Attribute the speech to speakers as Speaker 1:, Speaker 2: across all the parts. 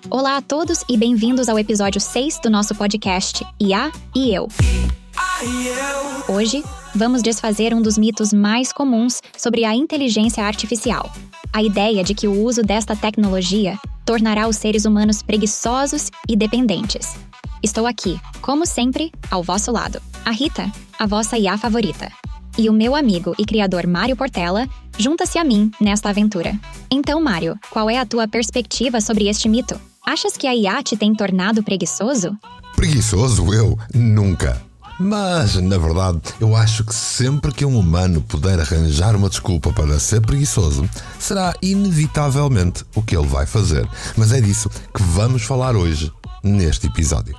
Speaker 1: Olá a todos e bem-vindos ao episódio 6 do nosso podcast IA e Eu. Hoje, vamos desfazer um dos mitos mais comuns sobre a inteligência artificial. A ideia de que o uso desta tecnologia tornará os seres humanos preguiçosos e dependentes. Estou aqui, como sempre, ao vosso lado. A Rita, a vossa IA favorita. E o meu amigo e criador Mário Portela junta-se a mim nesta aventura. Então, Mário, qual é a tua perspectiva sobre este mito? Achas que a IA te tem tornado preguiçoso?
Speaker 2: Preguiçoso? Eu? Nunca. Mas, na verdade, eu acho que sempre que um humano puder arranjar uma desculpa para ser preguiçoso, será inevitavelmente o que ele vai fazer. Mas é disso que vamos falar hoje, neste episódio.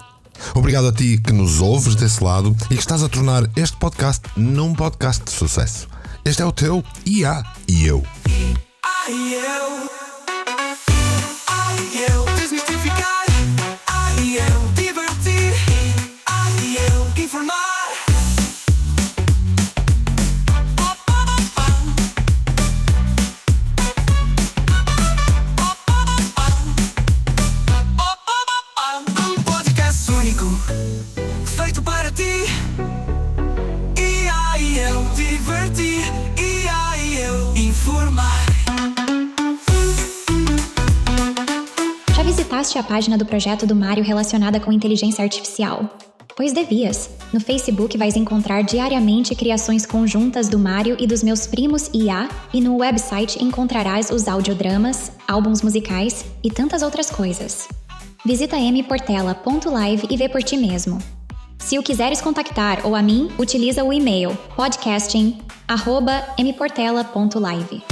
Speaker 2: Obrigado a ti que nos ouves desse lado e que estás a tornar este podcast num podcast de sucesso. Este é o teu IA e Eu.
Speaker 3: Desmistificar, divertir, informar. Um podcast único, feito para ti. IA e Eu, divertir, IA e Eu, informar.
Speaker 1: Já visitaste a página do projeto do Mário relacionada com inteligência artificial? Pois devias. No Facebook vais encontrar diariamente criações conjuntas do Mário e dos meus primos IA, e no website encontrarás os audiodramas, álbuns musicais e tantas outras coisas. Visita mportela.live e vê por ti mesmo. Se o quiseres contactar ou a mim, utiliza o e-mail podcasting@mportela.live.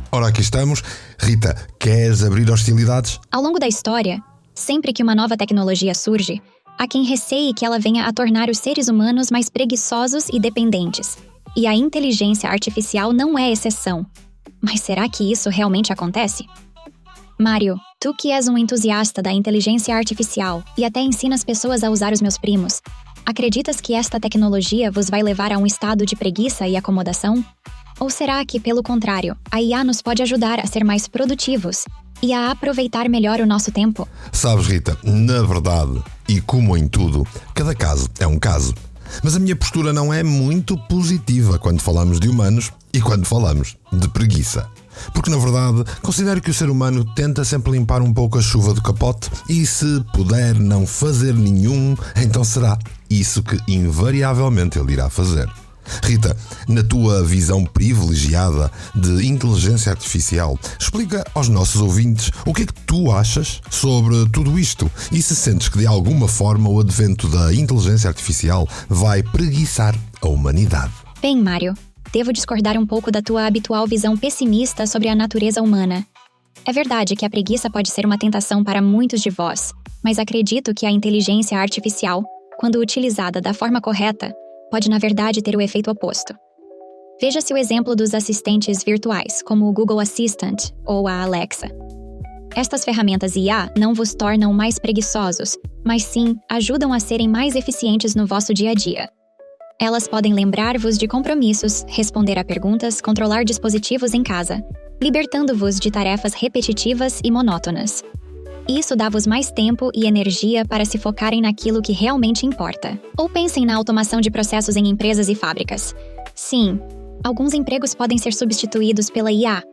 Speaker 2: Ora, aqui estamos. Rita, queres abrir hostilidades?
Speaker 1: Ao longo da história, sempre que uma nova tecnologia surge, há quem receie que ela venha a tornar os seres humanos mais preguiçosos e dependentes. E a inteligência artificial não é exceção. Mas será que isso realmente acontece? Mário, tu que és um entusiasta da inteligência artificial e até ensinas pessoas a usar os meus primos, acreditas que esta tecnologia vos vai levar a um estado de preguiça e acomodação? Ou será que, pelo contrário, a IA nos pode ajudar a ser mais produtivos e a aproveitar melhor o nosso tempo?
Speaker 2: Sabes, Rita, na verdade, e como em tudo, cada caso é um caso. Mas a minha postura não é muito positiva quando falamos de humanos e quando falamos de preguiça. Porque, na verdade, considero que o ser humano tenta sempre limpar um pouco a chuva do capote e, se puder não fazer nenhum, então será isso que invariavelmente ele irá fazer. Rita, na tua visão privilegiada de inteligência artificial, explica aos nossos ouvintes o que é que tu achas sobre tudo isto e se sentes que de alguma forma o advento da inteligência artificial vai preguiçar a humanidade.
Speaker 1: Bem, Mário, devo discordar um pouco da tua habitual visão pessimista sobre a natureza humana. É verdade que a preguiça pode ser uma tentação para muitos de vós, mas acredito que a inteligência artificial, quando utilizada da forma correta, pode na verdade ter o efeito oposto. Veja-se o exemplo dos assistentes virtuais, como o Google Assistant ou a Alexa. Estas ferramentas IA não vos tornam mais preguiçosos, mas sim ajudam a serem mais eficientes no vosso dia a dia. Elas podem lembrar-vos de compromissos, responder a perguntas, controlar dispositivos em casa, libertando-vos de tarefas repetitivas e monótonas. Isso dá-vos mais tempo e energia para se focarem naquilo que realmente importa. Ou pensem na automação de processos em empresas e fábricas. Sim, alguns empregos podem ser substituídos pela IA,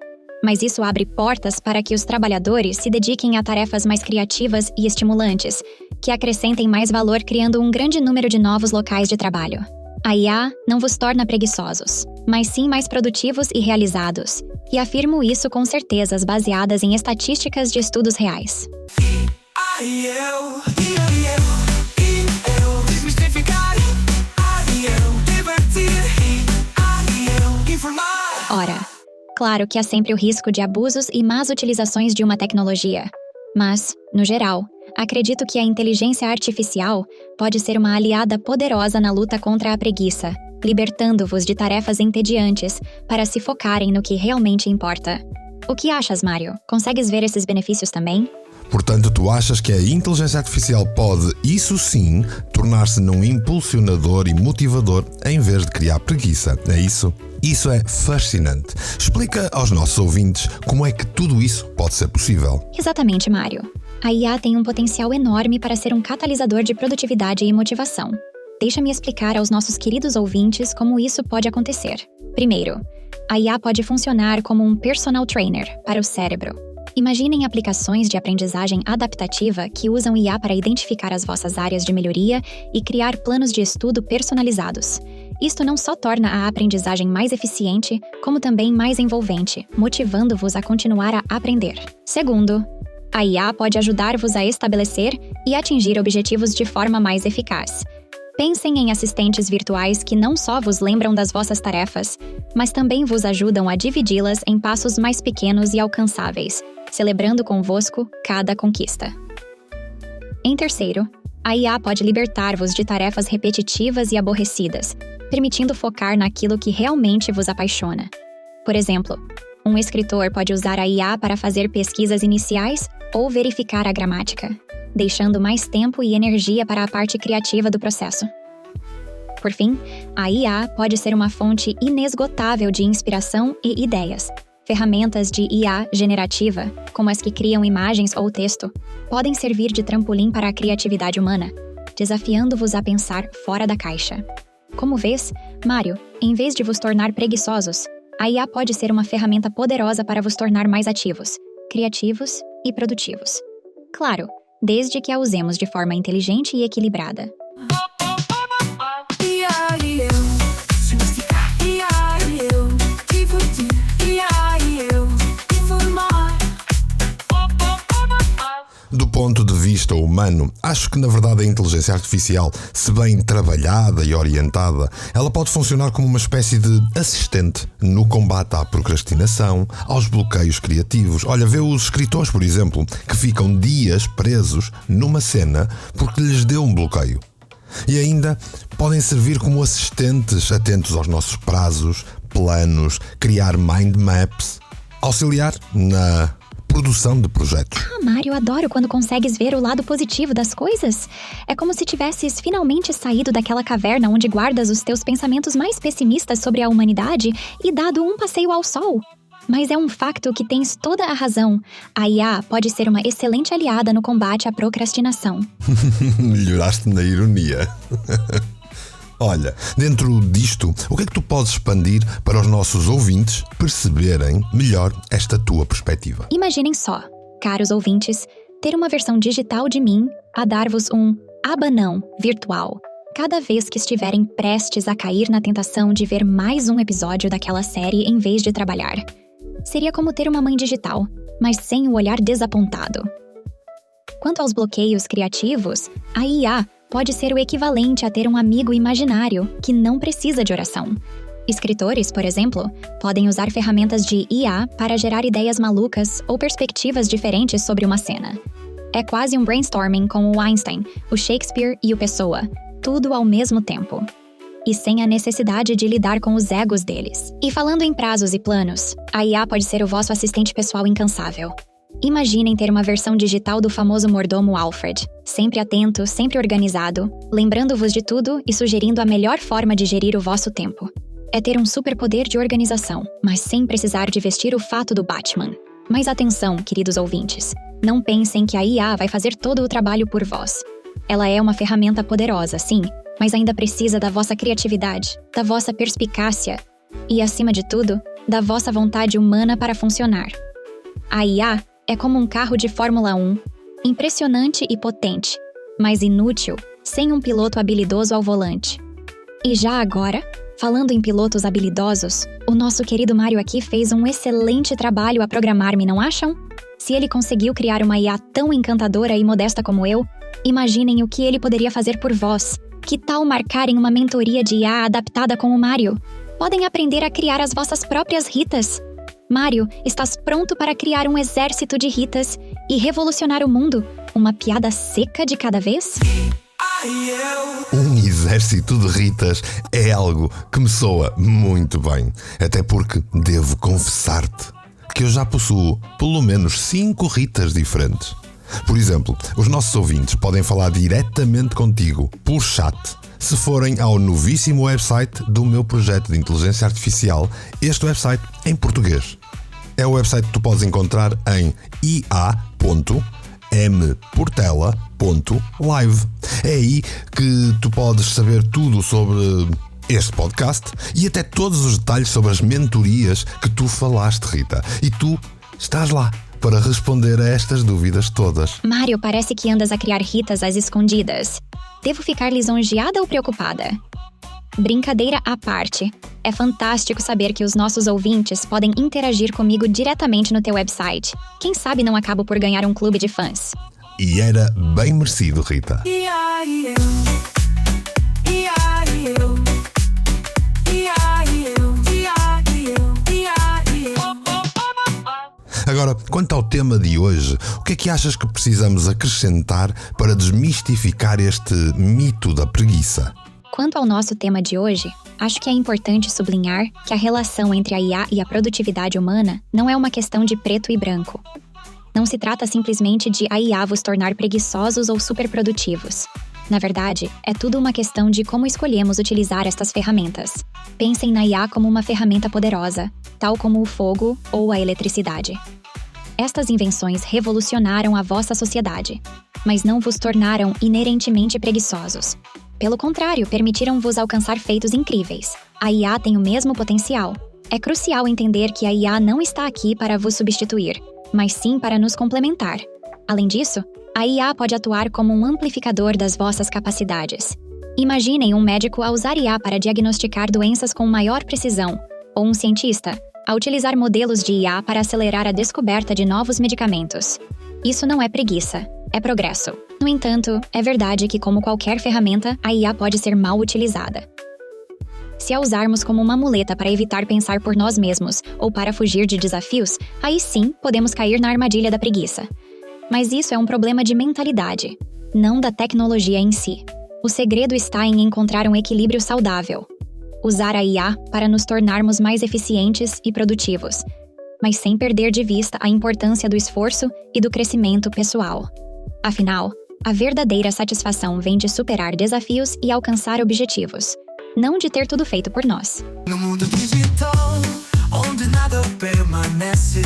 Speaker 1: mas isso abre portas para que os trabalhadores se dediquem a tarefas mais criativas e estimulantes, que acrescentem mais valor criando um grande número de novos locais de trabalho. A IA não vos torna preguiçosos, mas sim mais produtivos e realizados. E afirmo isso com certezas baseadas em estatísticas de estudos reais. Ora, claro que há sempre o risco de abusos e más utilizações de uma tecnologia. Mas, no geral, acredito que a inteligência artificial pode ser uma aliada poderosa na luta contra a preguiça, libertando-vos de tarefas entediantes para se focarem no que realmente importa. O que achas, Mário? Consegues ver esses benefícios também?
Speaker 2: Portanto, tu achas que a inteligência artificial pode, isso sim, tornar-se num impulsionador e motivador em vez de criar preguiça, é isso? Isso é fascinante. Explica aos nossos ouvintes como é que tudo isso pode ser possível.
Speaker 1: Exatamente, Mário. A IA tem um potencial enorme para ser um catalisador de produtividade e motivação. Deixa-me explicar aos nossos queridos ouvintes como isso pode acontecer. Primeiro, a IA pode funcionar como um personal trainer para o cérebro. Imaginem aplicações de aprendizagem adaptativa que usam IA para identificar as vossas áreas de melhoria e criar planos de estudo personalizados. Isto não só torna a aprendizagem mais eficiente, como também mais envolvente, motivando-vos a continuar a aprender. Segundo, a IA pode ajudar-vos a estabelecer e atingir objetivos de forma mais eficaz. Pensem em assistentes virtuais que não só vos lembram das vossas tarefas, mas também vos ajudam a dividi-las em passos mais pequenos e alcançáveis, celebrando convosco cada conquista. Em terceiro, a IA pode libertar-vos de tarefas repetitivas e aborrecidas, permitindo focar naquilo que realmente vos apaixona. Por exemplo, um escritor pode usar a IA para fazer pesquisas iniciais ou verificar a gramática, deixando mais tempo e energia para a parte criativa do processo. Por fim, a IA pode ser uma fonte inesgotável de inspiração e ideias. Ferramentas de IA generativa, como as que criam imagens ou texto, podem servir de trampolim para a criatividade humana, desafiando-vos a pensar fora da caixa. Como vês, Mário, em vez de vos tornar preguiçosos, a IA pode ser uma ferramenta poderosa para vos tornar mais ativos, criativos e produtivos. Claro, desde que a usemos de forma inteligente e equilibrada.
Speaker 2: Do ponto de vista humano, acho que na verdade a inteligência artificial, se bem trabalhada e orientada, ela pode funcionar como uma espécie de assistente no combate à procrastinação, aos bloqueios criativos. Olha, vê os escritores, por exemplo, que ficam dias presos numa cena porque lhes deu um bloqueio. E ainda podem servir como assistentes atentos aos nossos prazos, planos, criar mind maps, auxiliar na produção de projetos.
Speaker 1: Mário, adoro quando consegues ver o lado positivo das coisas. É como se tivesses finalmente saído daquela caverna onde guardas os teus pensamentos mais pessimistas sobre a humanidade e dado um passeio ao sol. Mas é um facto que tens toda a razão. A IA pode ser uma excelente aliada no combate à procrastinação.
Speaker 2: Melhoraste na ironia. Olha, dentro disto, o que é que tu podes expandir para os nossos ouvintes perceberem melhor esta tua perspectiva?
Speaker 1: Imaginem só, caros ouvintes, ter uma versão digital de mim a dar-vos um abanão virtual cada vez que estiverem prestes a cair na tentação de ver mais um episódio daquela série em vez de trabalhar. Seria como ter uma mãe digital, mas sem o olhar desapontado. Quanto aos bloqueios criativos, a IA pode ser o equivalente a ter um amigo imaginário que não precisa de oração. Escritores, por exemplo, podem usar ferramentas de IA para gerar ideias malucas ou perspectivas diferentes sobre uma cena. É quase um brainstorming com o Einstein, o Shakespeare e o Pessoa, tudo ao mesmo tempo. E sem a necessidade de lidar com os egos deles. E falando em prazos e planos, a IA pode ser o vosso assistente pessoal incansável. Imaginem ter uma versão digital do famoso mordomo Alfred, sempre atento, sempre organizado, lembrando-vos de tudo e sugerindo a melhor forma de gerir o vosso tempo. É ter um superpoder de organização, mas sem precisar de vestir o fato do Batman. Mas atenção, queridos ouvintes, não pensem que a IA vai fazer todo o trabalho por vós. Ela é uma ferramenta poderosa, sim, mas ainda precisa da vossa criatividade, da vossa perspicácia e, acima de tudo, da vossa vontade humana para funcionar. A IA é como um carro de Fórmula 1, impressionante e potente, mas inútil sem um piloto habilidoso ao volante. E já agora, falando em pilotos habilidosos, o nosso querido Mário aqui fez um excelente trabalho a programar-me, não acham? Se ele conseguiu criar uma IA tão encantadora e modesta como eu, imaginem o que ele poderia fazer por vós. Que tal marcarem uma mentoria de IA adaptada com o Mário? Podem aprender a criar as vossas próprias Ritas. Mário, estás pronto para criar um exército de Ritas e revolucionar o mundo? Uma piada seca de cada vez?
Speaker 2: Um exército de Ritas é algo que me soa muito bem. Até porque devo confessar-te que eu já possuo pelo menos 5 Ritas diferentes. Por exemplo, os nossos ouvintes podem falar diretamente contigo por chat se forem ao novíssimo website do meu projeto de inteligência artificial, este website em português. É o website que tu podes encontrar em ia.mportela.live. É aí que tu podes saber tudo sobre este podcast e até todos os detalhes sobre as mentorias que tu falaste, Rita. E tu estás lá para responder a estas dúvidas todas.
Speaker 1: Mário, parece que andas a criar Ritas às escondidas. Devo ficar lisonjeada ou preocupada? Brincadeira à parte, é fantástico saber que os nossos ouvintes podem interagir comigo diretamente no teu website. Quem sabe não acabo por ganhar um clube de fãs.
Speaker 2: E era bem merecido, Rita. Agora, quanto ao tema de hoje, o que é que achas que precisamos acrescentar para desmistificar este mito da preguiça?
Speaker 1: Quanto ao nosso tema de hoje, acho que é importante sublinhar que a relação entre a IA e a produtividade humana não é uma questão de preto e branco. Não se trata simplesmente de a IA vos tornar preguiçosos ou superprodutivos. Na verdade, é tudo uma questão de como escolhemos utilizar estas ferramentas. Pensem na IA como uma ferramenta poderosa, tal como o fogo ou a eletricidade. Estas invenções revolucionaram a vossa sociedade, mas não vos tornaram inerentemente preguiçosos. Pelo contrário, permitiram-vos alcançar feitos incríveis. A IA tem o mesmo potencial. É crucial entender que a IA não está aqui para vos substituir, mas sim para nos complementar. Além disso, a IA pode atuar como um amplificador das vossas capacidades. Imaginem um médico a usar IA para diagnosticar doenças com maior precisão, ou um cientista a utilizar modelos de IA para acelerar a descoberta de novos medicamentos. Isso não é preguiça, é progresso. No entanto, é verdade que, como qualquer ferramenta, a IA pode ser mal utilizada. Se a usarmos como uma muleta para evitar pensar por nós mesmos ou para fugir de desafios, aí sim podemos cair na armadilha da preguiça. Mas isso é um problema de mentalidade, não da tecnologia em si. O segredo está em encontrar um equilíbrio saudável. Usar a IA para nos tornarmos mais eficientes e produtivos, mas sem perder de vista a importância do esforço e do crescimento pessoal. Afinal, a verdadeira satisfação vem de superar desafios e alcançar objetivos, não de ter tudo feito por nós.
Speaker 3: No mundo digital, onde nada permanece,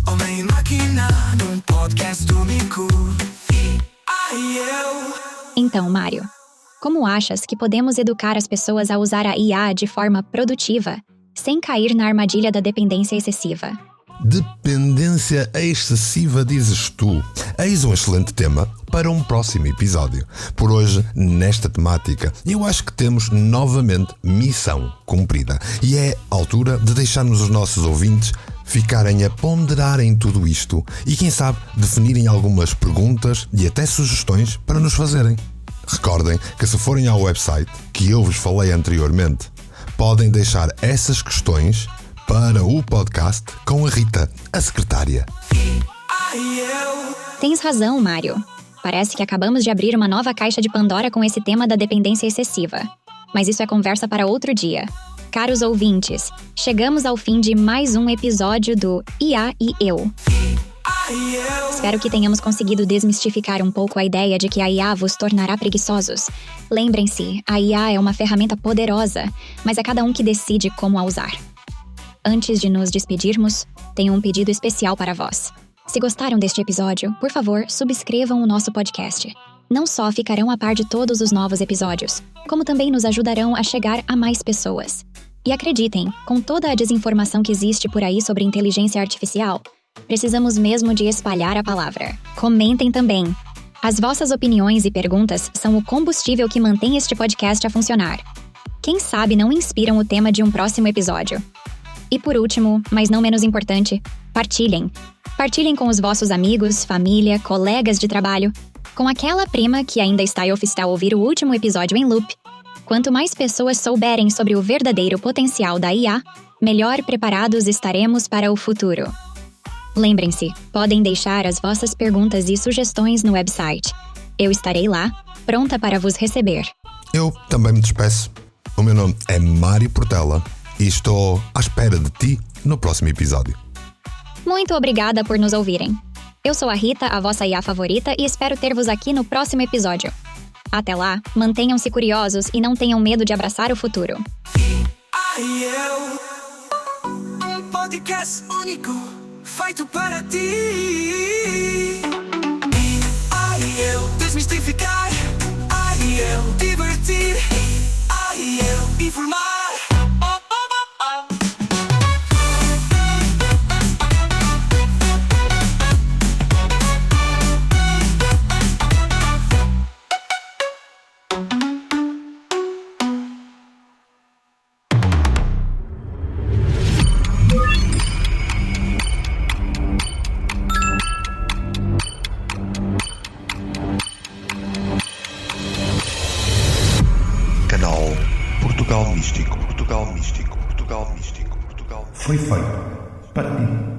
Speaker 3: homem e máquina, num podcast único.
Speaker 1: Então, Mário, como achas que podemos educar as pessoas a usar a IA de forma produtiva, sem cair na armadilha da dependência excessiva?
Speaker 2: Dependência excessiva, dizes tu. Eis um excelente tema para um próximo episódio. Por hoje, nesta temática, eu acho que temos novamente missão cumprida. E é a altura de deixarmos os nossos ouvintes ficarem a ponderarem tudo isto e, quem sabe, definirem algumas perguntas e até sugestões para nos fazerem. Recordem que, se forem ao website que eu vos falei anteriormente, podem deixar essas questões para o podcast com a Rita, a secretária.
Speaker 1: Tens razão, Mário. Parece que acabamos de abrir uma nova caixa de Pandora com esse tema da dependência excessiva. Mas isso é conversa para outro dia. Caros ouvintes, chegamos ao fim de mais um episódio do IA e Eu. Espero que tenhamos conseguido desmistificar um pouco a ideia de que a IA vos tornará preguiçosos. Lembrem-se, a IA é uma ferramenta poderosa, mas é cada um que decide como a usar. Antes de nos despedirmos, tenho um pedido especial para vós. Se gostaram deste episódio, por favor, subscrevam o nosso podcast. Não só ficarão a par de todos os novos episódios, como também nos ajudarão a chegar a mais pessoas. E acreditem, com toda a desinformação que existe por aí sobre inteligência artificial, precisamos mesmo de espalhar a palavra. Comentem também. As vossas opiniões e perguntas são o combustível que mantém este podcast a funcionar. Quem sabe não inspiram o tema de um próximo episódio. E por último, mas não menos importante, partilhem. Partilhem com os vossos amigos, família, colegas de trabalho, com aquela prima que ainda está a ouvir o último episódio em loop. Quanto mais pessoas souberem sobre o verdadeiro potencial da IA, melhor preparados estaremos para o futuro. Lembrem-se, podem deixar as vossas perguntas e sugestões no website. Eu estarei lá, pronta para vos receber.
Speaker 2: Eu também me despeço. O meu nome é Mário Portela e estou à espera de ti no próximo episódio.
Speaker 1: Muito obrigada por nos ouvirem. Eu sou a Rita, a vossa IA favorita, e espero ter-vos aqui no próximo episódio. Até lá, mantenham-se curiosos e não tenham medo de abraçar o futuro.
Speaker 3: Um podcast único, feito para ti. Desmistificar, divertir, informar.
Speaker 4: Canal Portugal Místico, Portugal Místico, Portugal Místico, Portugal Místico.
Speaker 5: Foi feito para ti.